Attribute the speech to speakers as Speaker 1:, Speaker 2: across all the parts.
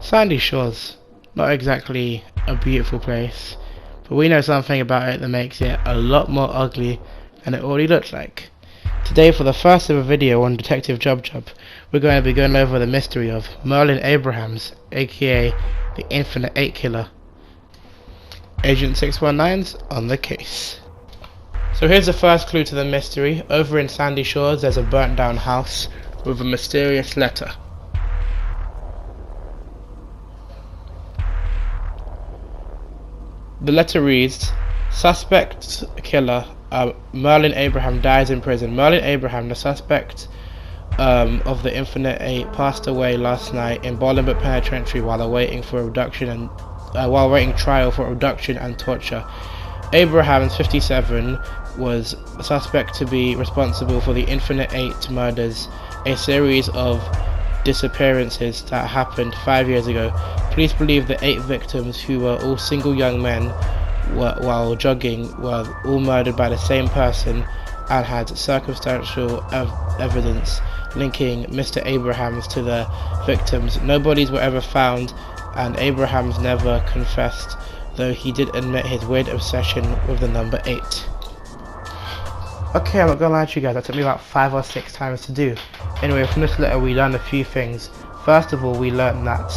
Speaker 1: Sandy Shores, not exactly a beautiful place, but we know something about it that makes it a lot more ugly than it already looks like. Today, for the first ever video on Detective Job, we're going to be going over the mystery of Merle Abrahams, aka the Infinite 8 Killer. Agent 619's on the case. So here's the first clue to the mystery. Over in Sandy Shores there's a burnt down house with a mysterious letter. The letter reads, suspect killer Merle Abraham dies in prison. Merle Abraham, the suspect of the Infinite 8, passed away last night in Bolingbroke Penitentiary while awaiting trial for abduction and torture. Abraham, 57, was suspect to be responsible for the Infinite 8 murders, a series of disappearances that happened 5 years ago. Police believe the 8 victims, who were all single young men while jogging, were all murdered by the same person and had circumstantial evidence linking Mr. Abrahams to the victims. No bodies were ever found, and Abrahams never confessed, though he did admit his weird obsession with the number 8. Okay, I'm not gonna lie to you guys, that took me about 5 or 6 times to do. Anyway, from this letter we learned a few things. First of all, we learned that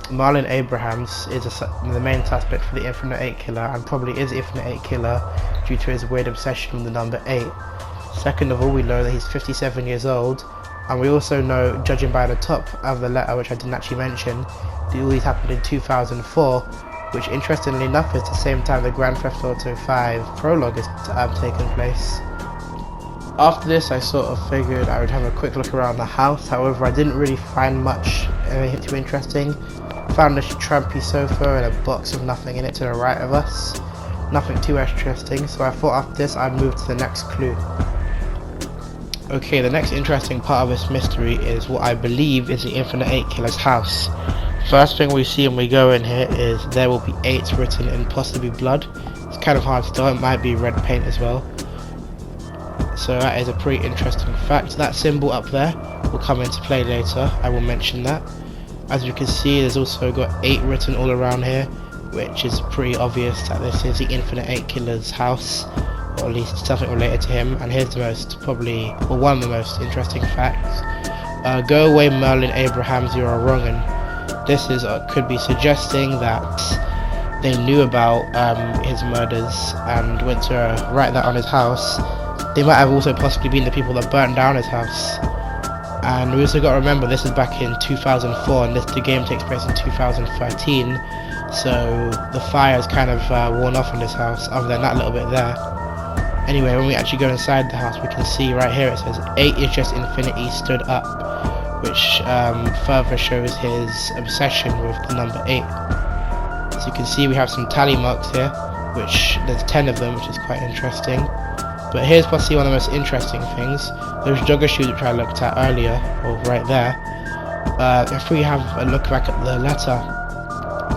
Speaker 1: Merle Abrahams is the main suspect for the Infinite 8 Killer, and probably is the Infinite 8 Killer due to his weird obsession with the number 8. Second of all, we know that he's 57 years old, and we also know, judging by the top of the letter, which I didn't actually mention, that all these happened in 2004, which interestingly enough is the same time the Grand Theft Auto 5 prologue is taken place. After this, I sort of figured I would have a quick look around the house. However, I didn't really find much anything too interesting. Found this trampy sofa and a box with nothing in it to the right of us. Nothing too interesting, so I thought after this I'd move to the next clue. Okay, the next interesting part of this mystery is what I believe is the Infinite 8 Killer's house. First thing we see when we go in here is there will be 8 written in possibly blood. It's kind of hard to tell, it might be red paint as well. So that is a pretty interesting fact. That symbol up there will come into play later, I will mention that. As you can see, there's also got 8 written all around here, which is pretty obvious that this is the Infinite 8 Killer's house, or at least something related to him. And here's the one of the most interesting facts. Go away Merle Abrahams, you are wrong. And this is could be suggesting that they knew about his murders and went to write that on his house. They might have also possibly been the people that burnt down his house. And we also got to remember, this is back in 2004 and the game takes place in 2013, so the fire's kind of worn off in this house, other than that little bit there. Anyway, when we actually go inside the house, we can see right here it says 8 is just infinity stood up, which further shows his obsession with the number 8. So you can see we have some tally marks here, which there's 10 of them, which is quite interesting. But here's possibly one of the most interesting things. Those jogger shoes which I looked at earlier, or right there, if we have a look back at the letter,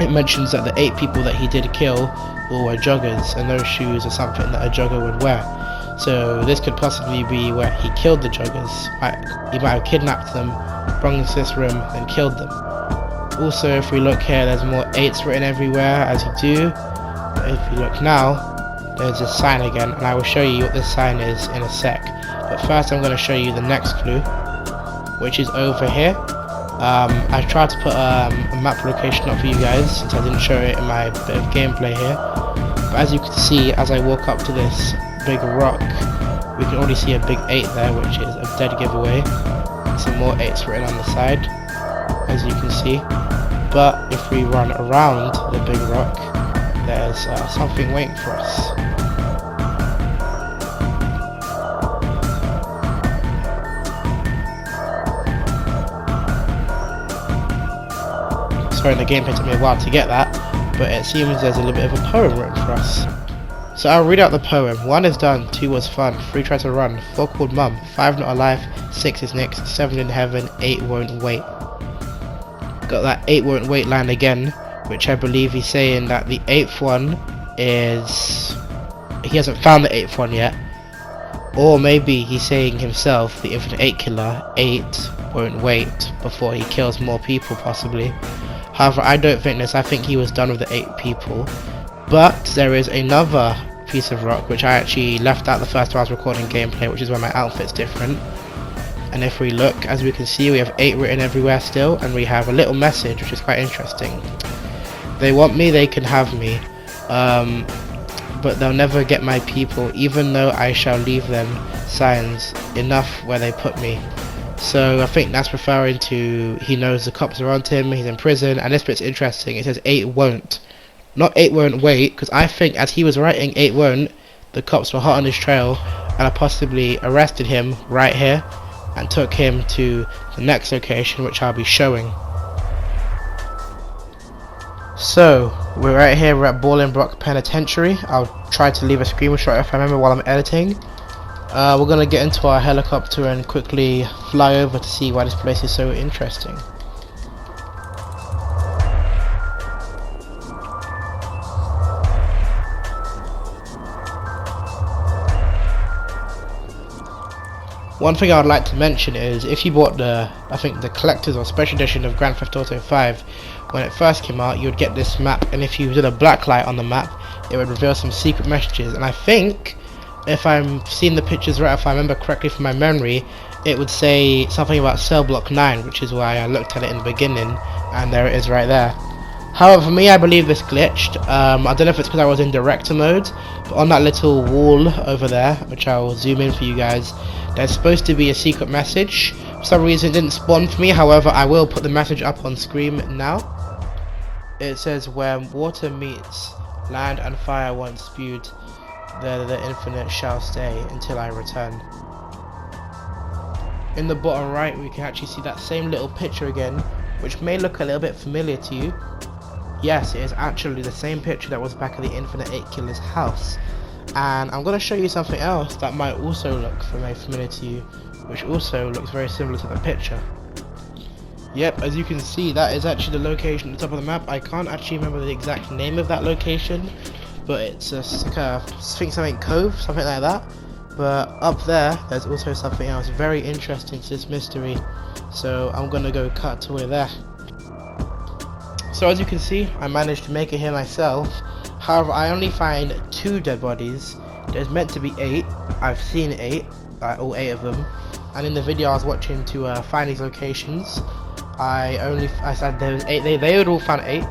Speaker 1: it mentions that the 8 people that he did kill all were joggers, and those shoes are something that a jogger would wear. So this could possibly be where he killed the joggers. He might have kidnapped them, brought them to this room, and killed them. Also, if we look here, there's more 8s written everywhere, as you do. But if you look now, there's a sign again, and I will show you what this sign is in a sec. But first I'm going to show you the next clue, which is over here. I tried to put a map location up for you guys, since I didn't show it in my bit of gameplay here. But as you can see, as I walk up to this big rock, we can already see a big 8 there, which is a dead giveaway. And some more 8s written on the side, as you can see. But if we run around the big rock, there's something waiting for us. Sorry, the gameplay took me a while to get that, but it seems there's a little bit of a poem written for us. So I'll read out the poem. 1 is done, 2 was fun, 3 tried to run, 4 called mum, 5 not alive, 6 is next, 7 in heaven, 8 won't wait. Got that 8 won't wait line again, which I believe he's saying that the 8th one is... he hasn't found the 8th one yet. Or maybe he's saying himself, the Infinite 8 Killer, 8 won't wait before he kills more people possibly. However, I don't think this. I think he was done with the 8 people. But there is another piece of rock which I actually left out the first time I was recording gameplay, which is why my outfit's different. And if we look, as we can see, we have 8 written everywhere still, and we have a little message which is quite interesting. They want me, they can have me, but they'll never get my people, even though I shall leave them signs enough where they put me. So I think that's referring to he knows the cops are onto him, he's in prison, and this bit's interesting. It says 8 won't. Not 8 won't wait, because I think as he was writing 8 won't, the cops were hot on his trail and I possibly arrested him right here and took him to the next location, which I'll be showing. So we're right here, we're at Bolingbroke Penitentiary. I'll try to leave a screenshot if I remember while I'm editing. We're gonna get into our helicopter and quickly fly over to see why this place is so interesting. One thing I would like to mention is if you bought I think the collector's or special edition of Grand Theft Auto 5 when it first came out, you would get this map, and if you did a black light on the map, it would reveal some secret messages. And I think, if I'm seeing the pictures right, if I remember correctly from my memory, it would say something about cell block 9, which is why I looked at it in the beginning, and there it is right there. However, for me, I believe this glitched. I don't know if it's because I was in director mode, but on that little wall over there, which I will zoom in for you guys, there's supposed to be a secret message. For some reason it didn't spawn for me, however I will put the message up on screen now. It says, where water meets land and fire once spewed, there the infinite shall stay until I return. In the bottom right we can actually see that same little picture again, which may look a little bit familiar to you. Yes, it is actually the same picture that was back at the Infinite 8 Killer's house. And I'm going to show you something else that might also look very familiar to you, which also looks very similar to the picture. Yep, as you can see, that is actually the location at the top of the map. I can't actually remember the exact name of that location, but it's like a something cove, something like that. But up there, there's also something else very interesting to this mystery, so I'm going to go cut away there. So as you can see, I managed to make it here myself. However, I only find 2 dead bodies. There's meant to be 8. I've seen 8, all 8 of them. And in the video I was watching to find these locations, I said there was 8. They would all found 8,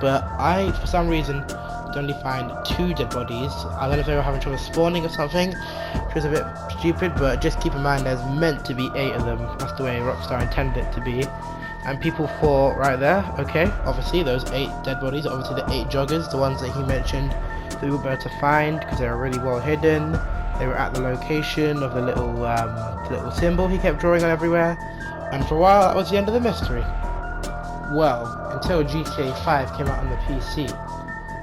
Speaker 1: but I, for some reason, could only find 2 dead bodies. I don't know if they were having trouble spawning or something, which was a bit stupid. But just keep in mind, there's meant to be 8 of them. That's the way Rockstar intended it to be. And people thought right there, okay, obviously those 8 dead bodies, obviously the 8 joggers, the ones that he mentioned, they were better to find because they were really well hidden. They were at the location of the little symbol he kept drawing on everywhere. And for a while that was the end of the mystery. Well, until GTA 5 came out on the PC.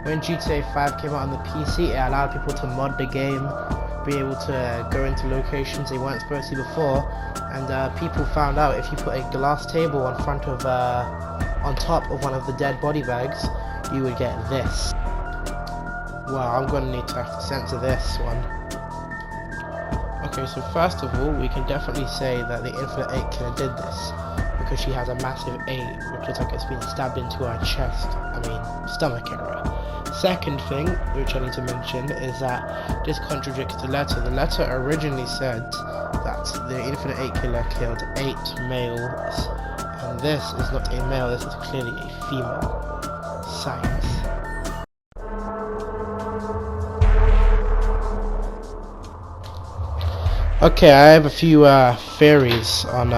Speaker 1: When GTA 5 came out on the PC, it allowed people to mod the game, be able to go into locations they weren't supposed to before. And people found out if you put a glass table on top of one of the dead body bags, you would get this. Well, I'm gonna need to have to censor this one. Okay, so first of all, we can definitely say that the Infinite 8 Killer did this, because she has a massive 8, which looks like it's been stabbed into her chest, stomach area. Second thing, which I need to mention, is that this contradicts the letter. The letter originally said that the Infinite 8 Killer killed 8 males, and this is not a male, this is clearly a female. Science. Okay, I have a few theories on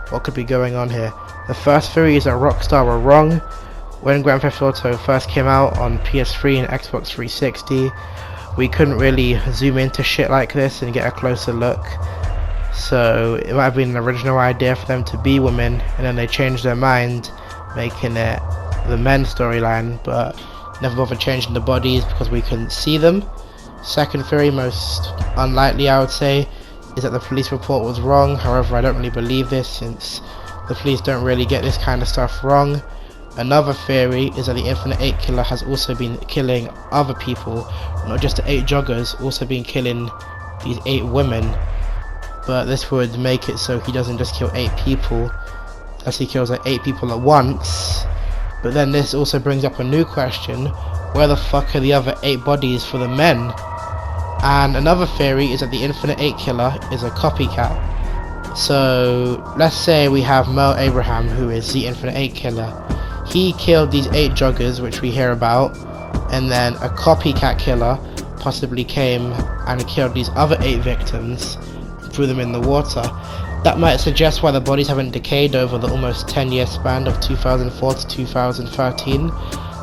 Speaker 1: what could be going on here. The first theory is that Rockstar were wrong. When Grand Theft Auto first came out on PS3 and Xbox 360, we couldn't really zoom into shit like this and get a closer look. So it might have been an original idea for them to be women, and then they changed their mind, making it the men's storyline, but never bothered changing the bodies because we couldn't see them. Second theory, most unlikely I would say, is that the police report was wrong. However, I don't really believe this, since the police don't really get this kind of stuff wrong. Another theory is that the Infinite 8 Killer has also been killing other people, not just the 8 joggers, also been killing these 8 women. but this would make it so he doesn't just kill 8 people, as he kills like 8 people at once. But then this also brings up a new question: where the fuck are the other 8 bodies for the men? And another theory is that the Infinite 8 killer is a copycat. So let's say we have Merle Abraham, who is the Infinite 8 killer. He killed these 8 joggers, which we hear about, and then a copycat killer possibly came and killed these other 8 victims and threw them in the water. That might suggest why the bodies haven't decayed over the almost 10-year span of 2004 to 2013.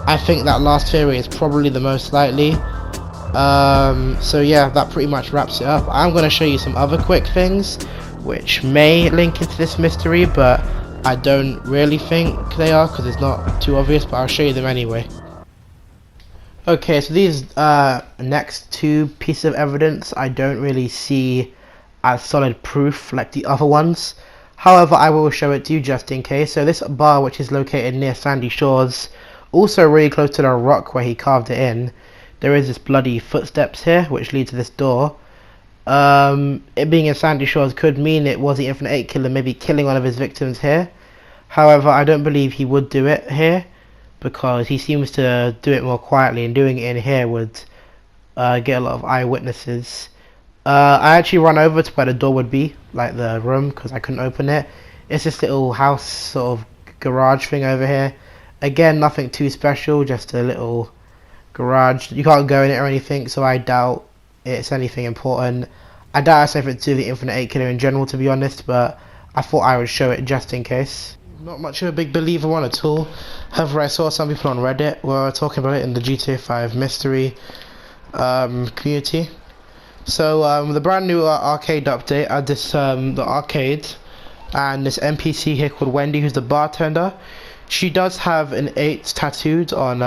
Speaker 1: I think that last theory is probably the most likely. So yeah, that pretty much wraps it up. I'm going to show you some other quick things which may link into this mystery, but I don't really think they are because it's not too obvious, but I'll show you them anyway. Okay, so these next 2 pieces of evidence I don't really see as solid proof like the other ones. However, I will show it to you just in case. So this bar, which is located near Sandy Shores, also really close to the rock where he carved it in, there is this bloody footsteps here which lead to this door. It being in Sandy Shores could mean it was the Infinite 8 killer maybe killing one of his victims here. However, I don't believe he would do it here, because he seems to do it more quietly, and doing it in here would get a lot of eyewitnesses. I actually run over to where the door would be, like the room, because I couldn't open it. It's this little house sort of garage thing over here. Again, nothing too special, just a little garage. You can't go in it or anything, so I doubt it's anything important. I doubt it's anything to do with the Infinite 8 killer in general, to be honest, but I thought I would show it just in case. Not much of a big believer one at all. However, I saw some people on Reddit were talking about it in the GTA 5 mystery community. So the brand new arcade update added this the arcade, and this NPC here called Wendy, who's the bartender. She does have an 8 tattooed on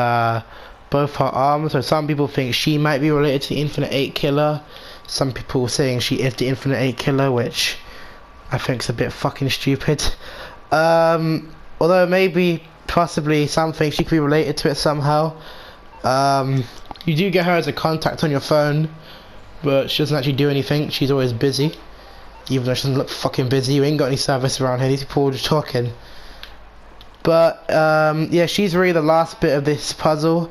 Speaker 1: both her arms, so some people think she might be related to the Infinite 8 killer. Some people saying she is the Infinite 8 killer, which I think is a bit fucking stupid. Although maybe, possibly, something she could be related to it somehow. You do get her as a contact on your phone, but she doesn't actually do anything. She's always busy, even though she doesn't look fucking busy. You ain't got any service around here. These people are just talking. But yeah, she's really the last bit of this puzzle.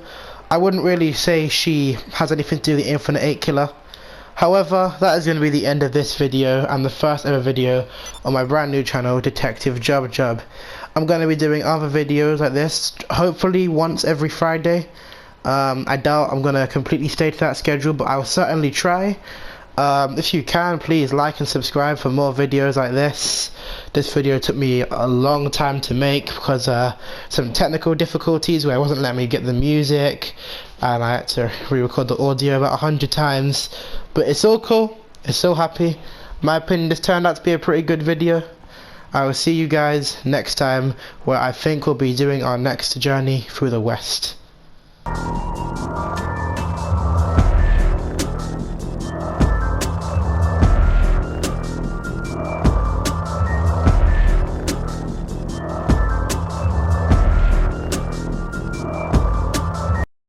Speaker 1: I wouldn't really say she has anything to do with the Infinite 8 killer. However, that is going to be the end of this video, and the first ever video on my brand new channel, Detective Jub Jub. I'm going to be doing other videos like this, hopefully once every Friday. I doubt I'm going to completely stay to that schedule, but I'll certainly try. If you can, please like and subscribe for more videos like this. This video took me a long time to make because some technical difficulties where it wasn't letting me get the music, and I had to re-record the audio about 100 times. But it's all cool, it's so happy. In my opinion, this turned out to be a pretty good video. I will see you guys next time, where I think we'll be doing our next journey through the West.